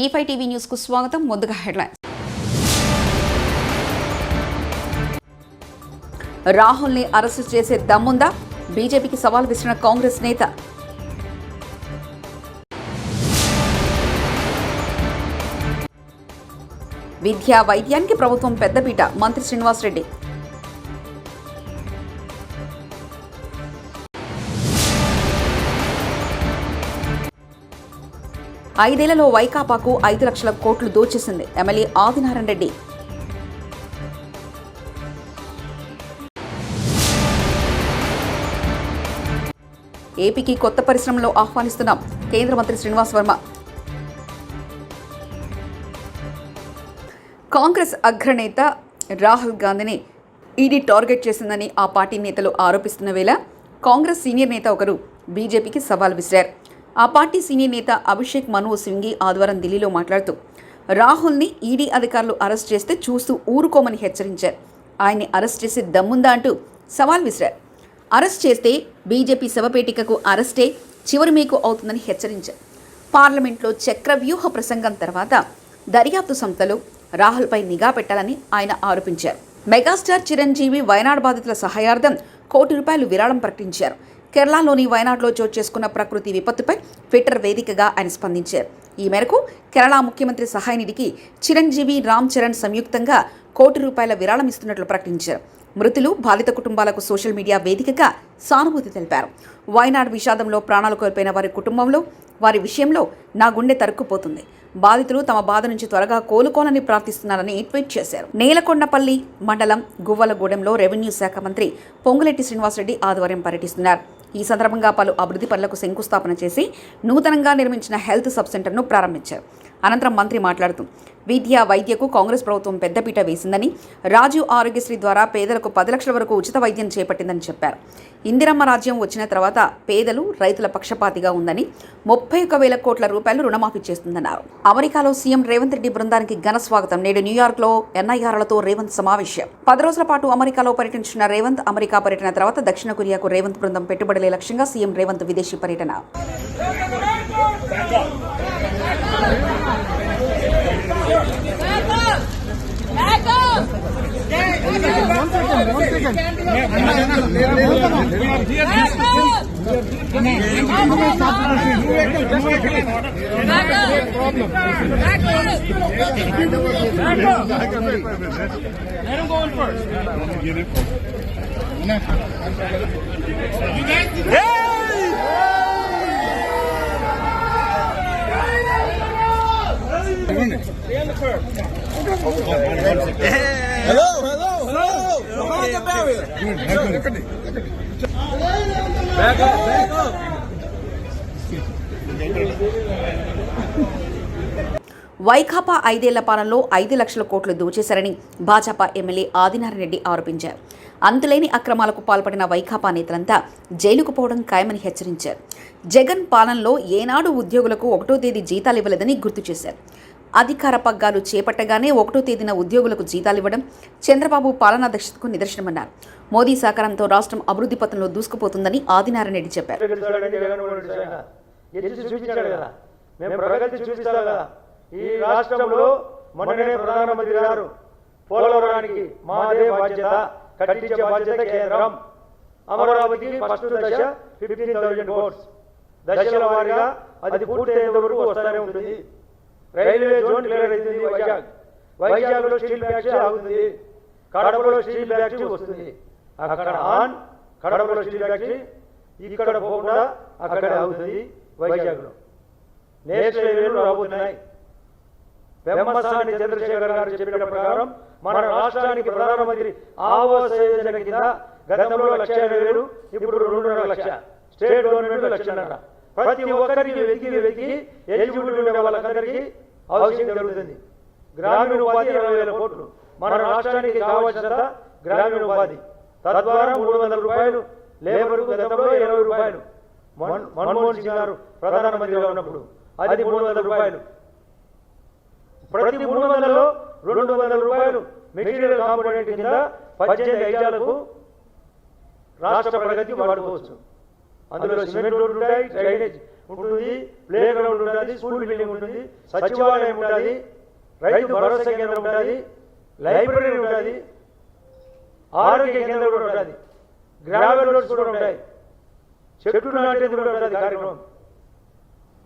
E5 TV news కు స్వాగతం. ముందుగా హెడ్లైన్స్. రాహుల్ ని అరెస్ట్ చేసే దమ్ముందా? బీజేపీకి సవాల్ విసిరిన కాంగ్రెస్ నేత. విద్యా వైద్యానికి ప్రభుత్వం పెద్దపీట. మంత్రి శ్రీనివాస్ రెడ్డి. ఐదేళ్లలో వైకాపాకు 5 లక్షల కోట్లు దోచేసింది ఎమ్మెల్యే ఆదినారాయణ రెడ్డి. ఏపీకి కొత్త పరిశ్రమలో ఆహ్వానిస్తున్నాం కేంద్ర మంత్రి శ్రీనివాస్ వర్మ. కాంగ్రెస్ అగ్రనేత రాహుల్ గాంధీని ఈడీ టార్గెట్ చేసిందని ఆ పార్టీ నేతలు ఆరోపిస్తున్న వేళ కాంగ్రెస్ సీనియర్ నేత ఒకరు బీజేపీకి సవాల్ విసిరారు. ఆ పార్టీ సీనియర్ నేత అభిషేక్ మను సింఘి ఆదివారం ఢిల్లీలో మాట్లాడుతూ రాహుల్ని ఈడీ అధికారులు అరెస్ట్ చేస్తే చూస్తూ ఊరుకోమని హెచ్చరించారు. ఆయన్ని అరెస్ట్ చేసి దమ్ముందా అంటూ సవాల్ విసిరారు. అరెస్ట్ చేస్తే బీజేపీ శవపేటికకు అరెస్టే చివరి మేకు అవుతుందని హెచ్చరించారు. పార్లమెంట్లో చక్రవ్యూహ ప్రసంగం తర్వాత దర్యాప్తు సంస్థలు రాహుల్పై నిఘా పెట్టాలని ఆయన ఆరోపించారు. మెగాస్టార్ చిరంజీవి వయనాడ్ బాధితుల సహాయార్థం ₹1 కోటి విరాళం ప్రకటించారు. కేరళలోని వయనాడ్లో చోటు చేసుకున్న ప్రకృతి విపత్తుపై ట్విట్టర్ వేదికగా ఆయన స్పందించారు. ఈ మేరకు కేరళ ముఖ్యమంత్రి సహాయ నిధికి చిరంజీవి, రామ్ చరణ్ సంయుక్తంగా ₹1 కోటి విరాళం ఇస్తున్నట్లు ప్రకటించారు. మృతులు, బాధిత కుటుంబాలకు సోషల్ మీడియా వేదికగా సానుభూతి తెలిపారు. వయనాడ్ విషాదంలో ప్రాణాలు కోల్పోయిన వారి కుటుంబంలో వారి విషయంలో నా గుండె తరుక్కుపోతుంది. బాధితులు తమ బాధ నుంచి త్వరగా కోలుకోవాలని ప్రార్థిస్తున్నారని ట్వీట్ చేశారు. నేలకొండపల్లి మండలం గువ్వలగూడెంలో రెవెన్యూ శాఖ మంత్రి పొంగులేటి శ్రీనివాసరెడ్డి ఆదివారం పర్యటిస్తున్నారు. ఈ సందర్భంగా పలు అభివృద్ధి పనులకు శంకుస్థాపన చేసి నూతనంగా నిర్మించిన హెల్త్ సబ్ సెంటర్ను ప్రారంభించారు. అనంతరం మంత్రి మాట్లాడుతూ విద్యా వైద్యకు కాంగ్రెస్ ప్రభుత్వం పెద్దపీట వేసిందని, రాజీవ్ ఆరోగ్యశ్రీ ద్వారా పేదలకు 10 లక్షల వరకు ఉచిత వైద్యం చేపట్టిందని చెప్పారు. ఇందిరమ్మ రాజ్యం వచ్చిన తర్వాత పేదలు, రైతుల పక్షపాతిగా ఉందని, ₹31,000 కోట్ల రుణమాఫీ చేస్తుందన్నారు. అమెరికాలో సీఎం రేవంత్ రెడ్డి బృందానికి ఘన స్వాగతం. నేడు న్యూయార్క్లో ఎన్ఐఆర్లతో రేవంత్ సమావేశం. 10 రోజుల పాటు అమెరికాలో పర్యటించిన రేవంత్ అమెరికా పర్యటన తర్వాత దక్షిణ కొరియాకు రేవంత్ బృందం పెట్టుబడులే లక్ష్యంగా సీఎం రేవంత్ విదేశీ పర్యటన. Hello. Behind the barrier. Back up. Vaikapa 5 ఏళ్ల పాలనలో 5 లక్షల కోట్లు దోచేశారని భాజపా ఎమ్మెల్యే ఆదినారాయణ రెడ్డి ఆరోపించారు. అంతులేని అక్రమాలకు పాల్పడిన వైకాపా నేతలంతా జైలుకు పోవడం ఖాయమని హెచ్చరించారు. జగన్ పాలనలో ఏనాడు ఉద్యోగులకు 1వ తేదీ జీతాలు ఇవ్వలేదని గుర్తు చేశారు. అధికార పగ్గాలు చేపట్టగానే 1వ తేదీన ఉద్యోగులకు జీతాలు ఇవ్వడం చంద్రబాబు పాలనా దక్షతకు నిదర్శనమన్నారు. మోదీ సహకారంతో రాష్ట్రం అభివృద్ధి పథంలో దూసుకుపోతుందని ఆదినారాయణ రెడ్డి చెప్పారు. ఈ రాష్ట్రంలో మొన్ననే ప్రధానమంత్రి గారు పోలవరానికి మాదే బాధ్యత, కట్టించే బాధ్యత కేంద్రం. అమరావతి ఫస్ట్ దశ 15,000 కోట్స్, దశల వారీగా అది పూర్తయ్యేంత వరకు వస్తూనే ఉంటుంది. రైల్వే జోన్ క్లియర్ అవుతుంది. వైజాగ్లో స్టీల్ ఫ్యాక్టరీ ఆగుతుంది. కడపలో స్టీల్ ఫ్యాక్టరీ వస్తుంది. అక్కడ ఆన్ కడపలో స్టీల్ ఫ్యాక్టరీ, ఇక్కడ పోకుండా అక్కడే ఆగుతుంది. వైజాగ్లో నేషనల్ హైవేలు రాబోతున్నాయి. వెమ్మసాని చంద్రశేఖర్ గారు చెప్పిన ప్రకారం మన రాష్ట్రానికి ప్రధానమంత్రి ఆవాస్ యోజన కింద గతంలో 1,50,000, ఇప్పుడు 2.5 లక్ష. స్టేట్ గవర్నమెంట్ 1 లక్షన్నర. ప్రతి ఒక్కరికి వెతికి ఎలిజిబిలిటీ ఉండే వాళ్ళందరికీ హౌసింగ్ జరుగుతుంది. గ్రామీణ ఉపాధి 20,000 కోట్లు. మన రాష్ట్రానికి కావాల్సినంత గ్రామీణ ఉపాధి. తద్వారా ₹300 లేబర్కు గతంలో ₹20. మన్మోహన్ సింగ్ గారు ప్రధానమంత్రిగా ఉన్నప్పుడు అది ₹300. ప్రతి 300లో ₹200 మెటీరియల్ కాంపోనెంట్ కింద 18 ఐజాలకు రాష్ట్ర ప్రగతి వాడుకోవచ్చు. అందులో సిమెంట్ రోడ్లు ఉంటాయి, డ్రైనేజ్ ఉంటుంది, ప్లే గ్రౌండ్ ఉంటుంది, స్కూల్ బిల్డింగ్ ఉంటుంది, సచివాలయం ఉంటుంది, రైతు భరోసా కేంద్రం ఉంటుంది, లైబ్రరీ ఉంటుంది, ఆరోగ్య కేంద్రం కూడా ఉంటుంది, గ్రావెల్ రోడ్స్ కూడా ఉంటాయి, చెట్లు నాటేది కూడా ఉంటుంది కార్యక్రమం.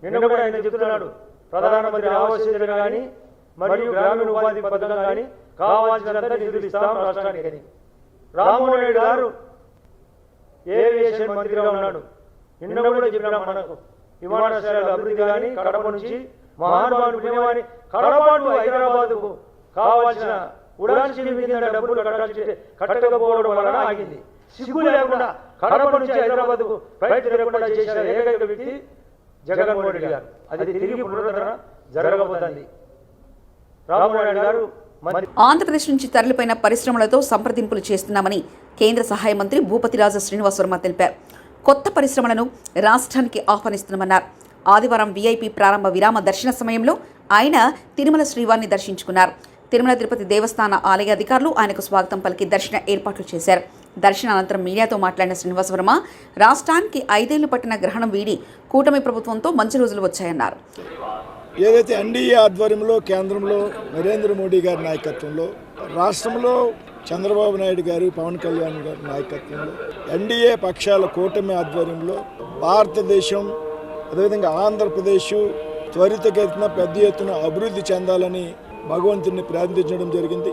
నిన్న కూడా ఆయన చెప్తున్నాడు, ప్రధానమంత్రి ఆవాస్ యోజన కానీ మరియు గ్రామీణ ఉపాధి పథకం కానీ కావాల్సినంత నిధులు ఇస్తాం రాష్ట్రానికి. రామ్మోహన్ రెడ్డి గారు ఏవియేషన్ మంత్రిగా ఉన్నాడు. నిన్న కూడా చెప్పినాం, మనకు విమానాశ్రయాల అభివృద్ధి కానీ కడప నుంచి మహానుభావుడు పుణ్యవాణి కడప టు హైదరాబాద్కు కావాల్సిన ఉడాన్ కింద డబ్బులు కట్టకపోవడం వలన ఆగింది. సిగ్గు లేకుండా కడప నుంచి హైదరాబాద్కు ఫ్లైట్ తిరగకుండా చేసిన ఏకైక వ్యక్తి జగన్మోహన్ రెడ్డి గారు. అది తిరిగి పునరుద్ధరణ జరగబోతుంది. రామ్మోహన్ రెడ్డి గారు ఆంధ్రప్రదేశ్ నుంచి తరలిపోయిన పరిశ్రమలతో సంప్రదింపులు చేస్తున్నామని కేంద్ర సహాయ మంత్రి భూపతిరాజు శ్రీనివాస్ వర్మ తెలిపారు. కొత్త పరిశ్రమలను రాష్ట్రానికి ఆహ్వానిస్తున్నామన్నారు. ఆదివారం వీఐపీ ప్రారంభ విరామ దర్శన సమయంలో ఆయన తిరుమల శ్రీవారిని దర్శించుకున్నారు. తిరుమల తిరుపతి దేవస్థాన ఆలయ అధికారులు ఆయనకు స్వాగతం పలికి దర్శన ఏర్పాట్లు చేశారు. దర్శన అనంతరం మీడియాతో మాట్లాడిన శ్రీనివాస్ వర్మ రాష్ట్రానికి 5 ఏళ్లు పట్టిన గ్రహణం వీడి కూటమి ప్రభుత్వంతో మంచి రోజులు వచ్చాయన్నారు. ఏదైతే ఎన్డీఏ ఆధ్వర్యంలో కేంద్రంలో నరేంద్ర మోడీ గారి నాయకత్వంలో, రాష్ట్రంలో చంద్రబాబు నాయుడు గారు, పవన్ కళ్యాణ్ గారి నాయకత్వంలో, ఎన్డీఏ పక్షాల కూటమి ఆధ్వర్యంలో భారతదేశం అదేవిధంగా ఆంధ్రప్రదేశ్ త్వరితగతిన పెద్ద ఎత్తున అభివృద్ధి చెందాలని భగవంతుని ప్రార్థించడం జరిగింది.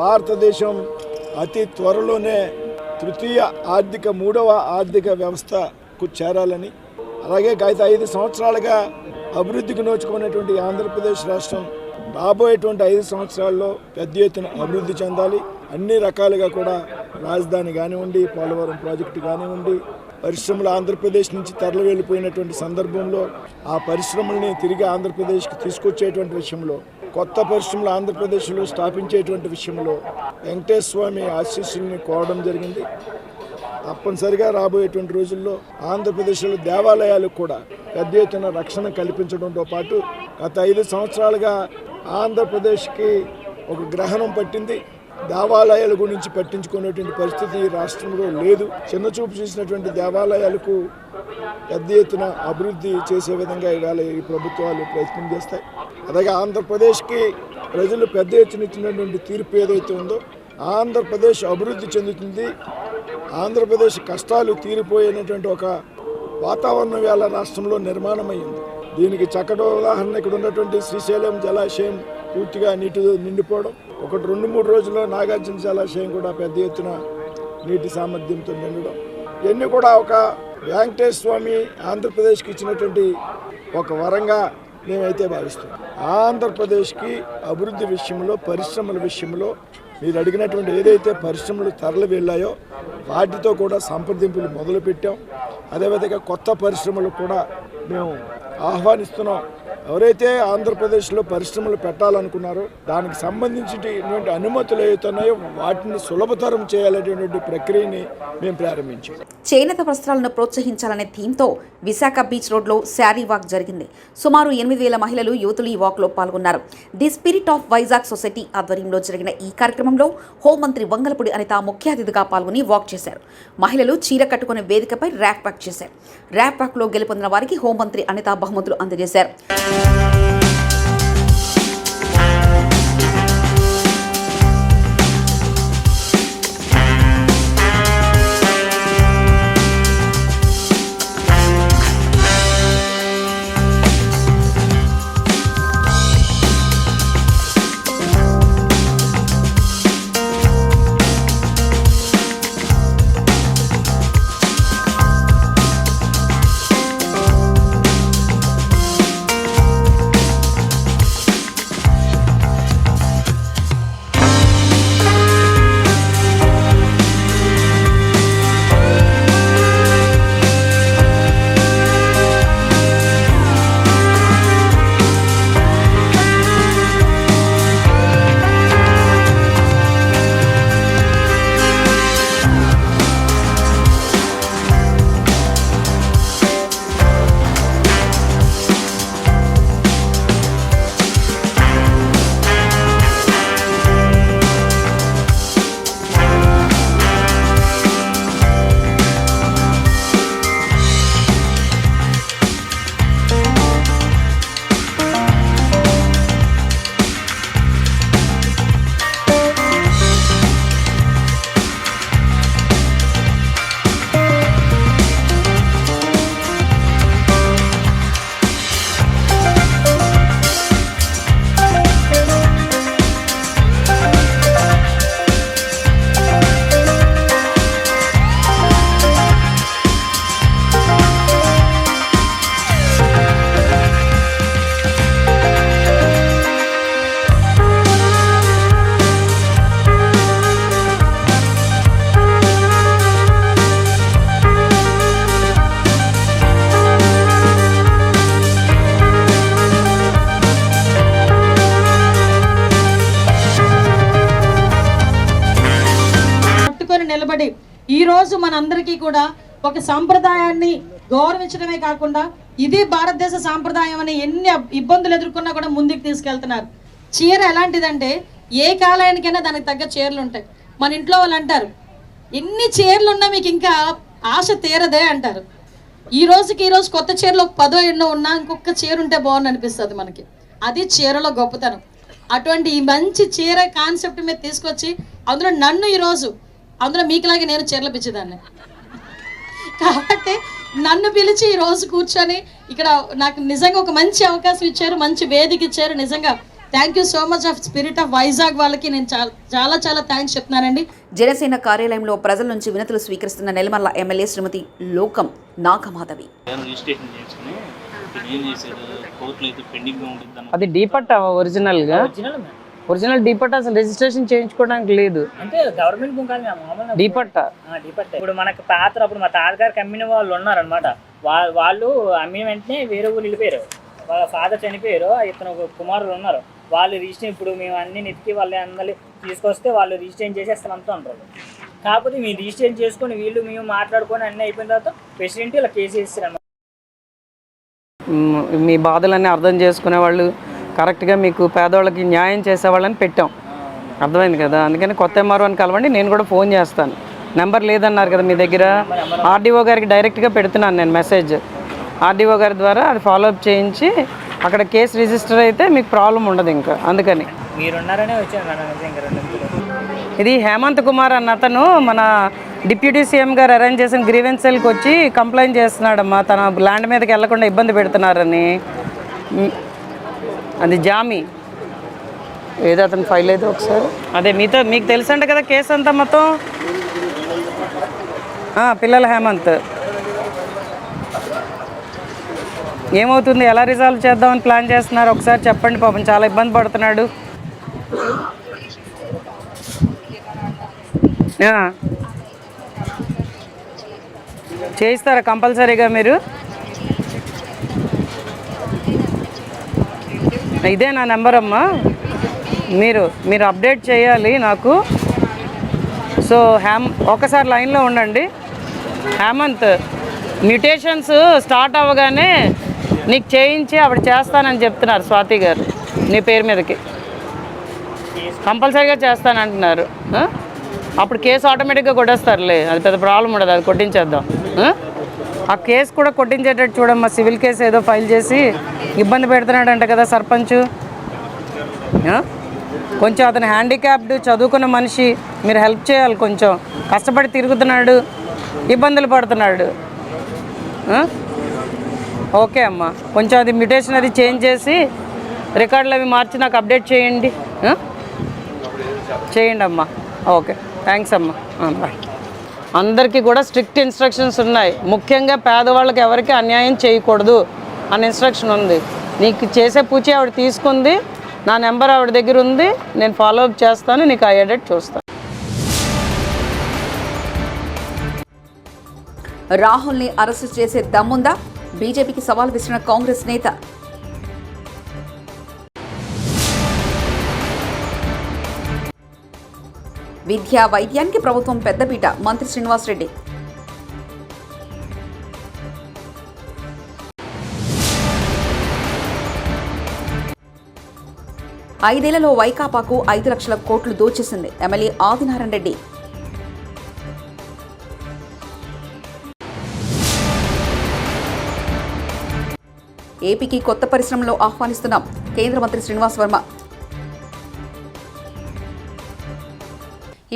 భారతదేశం అతి త్వరలోనే మూడవ ఆర్థిక వ్యవస్థకు చేరాలని, అలాగే గత 5 సంవత్సరాలుగా అభివృద్ధికి నోచుకున్నటువంటి ఆంధ్రప్రదేశ్ రాష్ట్రం రాబోయేటువంటి 5 సంవత్సరాల్లో పెద్ద ఎత్తున అభివృద్ధి చెందాలి. అన్ని రకాలుగా కూడా రాజధాని కానివ్వండి, పోలవరం ప్రాజెక్టు కానివ్వండి, పరిశ్రమలు ఆంధ్రప్రదేశ్ నుంచి తరలి వెళ్ళిపోయినటువంటి సందర్భంలో ఆ పరిశ్రమల్ని తిరిగి ఆంధ్రప్రదేశ్కి తీసుకొచ్చేటువంటి విషయంలో, కొత్త పరిశ్రమలు ఆంధ్రప్రదేశ్లో స్థాపించేటువంటి విషయంలో వెంకటేశ్వర స్వామి ఆశీస్సుల్ని కోరడం జరిగింది. తప్పనిసరిగా రాబోయేటువంటి రోజుల్లో ఆంధ్రప్రదేశ్లో దేవాలయాలకు కూడా పెద్ద ఎత్తున రక్షణ కల్పించడంతో పాటు గత 5 సంవత్సరాలుగా ఆంధ్రప్రదేశ్కి ఒక గ్రహణం పట్టింది. దేవాలయాల గురించి పట్టించుకునేటువంటి పరిస్థితి ఈ రాష్ట్రంలో లేదు. చిన్నచూపు చూసినటువంటి దేవాలయాలకు పెద్ద ఎత్తున అభివృద్ధి చేసే విధంగా ఇవాళ ఈ ప్రభుత్వాలు ప్రయత్నం చేస్తాయి. అలాగే ఆంధ్రప్రదేశ్కి ప్రజలు పెద్ద ఎత్తున ఇచ్చినటువంటి తీర్పు ఏదైతే ఉందో, ఆంధ్రప్రదేశ్ అభివృద్ధి చెందుతుంది, ఆంధ్రప్రదేశ్ కష్టాలు తీరిపోయినటువంటి ఒక వాతావరణం వేళ రాష్ట్రంలో నిర్మాణమైంది. దీనికి చక్కటి ఉదాహరణ ఇక్కడ ఉన్నటువంటి శ్రీశైలం జలాశయం పూర్తిగా నీటితో నిండిపోవడం, 2-3 రోజుల్లో నాగార్జున జలాశయం కూడా పెద్ద ఎత్తున నీటి సామర్థ్యంతో నిండడం, ఇవన్నీ కూడా ఒక వెంకటేశ్వర స్వామి ఆంధ్రప్రదేశ్కి ఇచ్చినటువంటి ఒక వరంగా మేమైతే భావిస్తున్నాం. ఆంధ్రప్రదేశ్కి అభివృద్ధి విషయంలో, పరిశ్రమల విషయంలో మీరు అడిగినటువంటి ఏదైతే పరిశ్రమలు తరలి వెళ్ళాయో వాటితో కూడా సంప్రదింపులు మొదలుపెట్టాం. అదేవిధంగా కొత్త పరిశ్రమలు కూడా మేము ఆహ్వానిస్తున్నాం. ఎవరైతే ఆంధ్రప్రదేశ్లో పరిశ్రమలు పెట్టాలనుకున్నారో దానికి సంబంధించినటువంటి అనుమతులు ఏవైతున్నాయో వాటిని సులభతరం చేయాలనేటువంటి ప్రక్రియని మేము ప్రారంభించాం. చేనేత వస్త్రాలను ప్రోత్సహించాలనే థీమ్తో విశాఖ బీచ్ రోడ్లో శారీ వాక్ జరిగింది. సుమారు 8,000 మహిళలు, యువతులు ఈ వాక్లో పాల్గొన్నారు. The spirit of Vizag society ఆధ్వర్యంలో జరిగిన ఈ కార్యక్రమంలో హోంమంత్రి వంగలపూడి అనిత ముఖ్య అతిథిగా పాల్గొని వాక్ చేశారు. మహిళలు చీర కట్టుకునే వేదికపై ర్యాప్ వాక్ చేశారు. ర్యాప్ వాక్లో గెలుపొందిన వారికి హోంమంత్రి అనిత బహుమతులు అందజేశారు. కష్టపడి ఈరోజు మనందరికీ కూడా ఒక సాంప్రదాయాన్ని గౌరవించడమే కాకుండా ఇది భారతదేశ సాంప్రదాయం అని ఎన్ని ఇబ్బందులు ఎదుర్కొన్నా కూడా ముందుకు తీసుకెళ్తున్నారు. చీర ఎలాంటిదంటే ఏ కాలానికైనా దానికి తగ్గ చీరలు ఉంటాయి. మన ఇంట్లో వాళ్ళు అంటారు, ఎన్ని చీరలు ఉన్నా మీకు ఇంకా ఆశ తీరదే అంటారు. ఈ రోజుకి కొత్త చీరలు ఒక 10 ఎన్నో ఉన్నా ఇంకొక చీర ఉంటే బాగుంది అనిపిస్తుంది మనకి. అది చీరలో గొప్పతనం. అటువంటి ఈ మంచి చీర కాన్సెప్ట్ మీద తీసుకొచ్చి అందులో నన్ను ఈరోజు అందులో మీకులాగే నేను చీరలు పిచ్చేదాన్ని కాబట్టి నన్ను పిలిచి ఈరోజు కూర్చొని ఇక్కడ నాకు నిజంగా ఒక మంచి అవకాశం ఇచ్చారు, మంచి వేదిక ఇచ్చారు. నిజంగా thank you so much of spirit of Vizag వాళ్ళకి నేను చాలా చాలా థ్యాంక్స్ చెప్తున్నానండి. జనసేన కార్యాలయంలో ప్రజల నుంచి వినతులు స్వీకరిస్తున్న నెల్లిమర్ల ఎమ్మెల్యే శ్రీమతి లోకం నాగమాధవి. అది డీపట్ట ఒరిజినల్ డీపట్ట అసలు రిజిస్ట్రేషన్ చేయించుకోవడానికి లేదు. అంటే గవర్నమెంట్ భూమి కాదు మామూలుగా డీపట్ట. ఇప్పుడు మనకు అప్పుడు మా తాతగారికి అమ్మిన వాళ్ళు ఉన్నారనమాట. వాళ్ళు అమ్మిన వెంటనే వేరే ఊళ్ళు వెళ్ళిపోయారు. వాళ్ళ ఫాదర్ చనిపోయారు, ఇతను ఒక కుమారులు ఉన్నారు. వాళ్ళు రిజిస్ట్రేషన్ ఇప్పుడు మేము అన్ని నెతికి వాళ్ళు అందరి తీసుకొస్తే వాళ్ళు రిజిస్ట్రేషన్ చేసేస్తాం అంతా అంటారు. కాకపోతే మీరు రిజిస్ట్రేషన్ చేసుకొని వీళ్ళు మేము మాట్లాడుకొని అన్నీ అయిపోయిన తర్వాత ప్రెసిడెంట్ ఇలా కేసు వేస్తారు. మీ బాధలన్నీ అర్థం చేసుకునే వాళ్ళు, కరెక్ట్గా మీకు పేదవాళ్ళకి న్యాయం చేసేవాళ్ళని పెట్టాం. అర్థమైంది కదా. అందుకని కొత్త ఎంఆర్ఓని కలవండి, నేను కూడా ఫోన్ చేస్తాను. నెంబర్ లేదన్నారు కదా మీ దగ్గర, ఆర్డీఓ గారికి డైరెక్ట్గా పెడుతున్నాను నేను మెసేజ్. ఆర్డీఓ గారి ద్వారా అది ఫాలోఅప్ చేయించి అక్కడ కేసు రిజిస్టర్ అయితే మీకు ప్రాబ్లం ఉండదు ఇంకా. అందుకని మీరున్నారనే వచ్చాను. ఇది హేమంత్ కుమార్ అన్న అతను మన డిప్యూటీ సీఎం గారు అరేంజ్ చేసిన గ్రీవెన్సెల్కి వచ్చి కంప్లైంట్ చేస్తున్నాడమ్మా, తన ల్యాండ్ మీదకి వెళ్లకుండా ఇబ్బంది పెడుతున్నారని. అది జామీ ఏదో అతను ఫైల్ అయితే ఒకసారి అదే మీకు తెలుసంట కదా కేసు అంతా మొత్తం. పిల్లల హేమంత్ ఏమవుతుంది, ఎలా రిజాల్వ్ చేద్దామని ప్లాన్ చేస్తున్నారు ఒకసారి చెప్పండి. పాపం చాలా ఇబ్బంది పడుతున్నాడు. చేయిస్తారా కంపల్సరీగా మీరు? ఇదే నా నెంబర్ అమ్మా, మీరు అప్డేట్ చేయాలి నాకు. సో ఒకసారి లైన్లో ఉండండి. హేమంత్ మ్యూటేషన్స్ స్టార్ట్ అవ్వగానే నీకు చేయించి ఆవిడ చేస్తానని చెప్తున్నారు స్వాతి గారు. నీ పేరు మీదకి కంపల్సరీగా చేస్తానంటున్నారు. అప్పుడు కేసు ఆటోమేటిక్గా కొట్టేస్తారులే, అది పెద్ద ప్రాబ్లం ఉండదు, అది కొట్టించేద్దాం. ఆ కేసు కూడా కొట్టించేటట్టు చూడమ్మా. సివిల్ కేసు ఏదో ఫైల్ చేసి ఇబ్బంది పెడుతున్నాడంట కదా సర్పంచ్. కొంచెం అతను హ్యాండిక్యాప్డ్ చదువుకున్న మనిషి, మీరు హెల్ప్ చేయాలి. కొంచెం కష్టపడి తిరుగుతున్నాడు, ఇబ్బందులు పడుతున్నాడు. ఓకే అమ్మా, కొంచెం అది మ్యూటేషన్ అది చేంజ్ చేసి రికార్డులు అవి మార్చి నాకు అప్డేట్ చేయండి. చేయండి అమ్మా. ఓకే, థ్యాంక్స్ అమ్మా. బాయ్. అందరికీ కూడా స్ట్రిక్ట్ ఇన్స్ట్రక్షన్స్ ఉన్నాయి. ముఖ్యంగా పేదవాళ్ళకి ఎవరికి అన్యాయం చేయకూడదు అనే ఇన్స్ట్రక్షన్ ఉంది. నీకు చేసే పూచి ఆవిడ తీసుకుంది, నా నెంబర్ ఆవిడ దగ్గర ఉంది, నేను ఫాలోఅప్ చేస్తాను, నీకు అయ్యేటట్టు చూస్తాను. రాహుల్ని అరెస్టు చేసే దమ్ముందా? బీజేపీకి సవాల్ విసిరిన కాంగ్రెస్ నేత. విద్యా వైద్యానికి ప్రభుత్వం పెద్దపీట, మంత్రి శ్రీనివాసరెడ్డి. ఐదేళ్లలో వైకాపాకు 5 లక్షల కోట్లు దోచేసింది ఎమ్మెల్యే ఆదినారాయణ రెడ్డి. ఏపీకి కొత్త పరిశ్రమలో ఆహ్వానిస్తున్నాం కేంద్ర మంత్రి శ్రీనివాస్ వర్మ.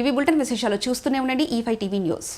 ఇవి బులెటిన్ విశేషాలు. చూస్తూనే ఉండండి E5 టీవీ న్యూస్.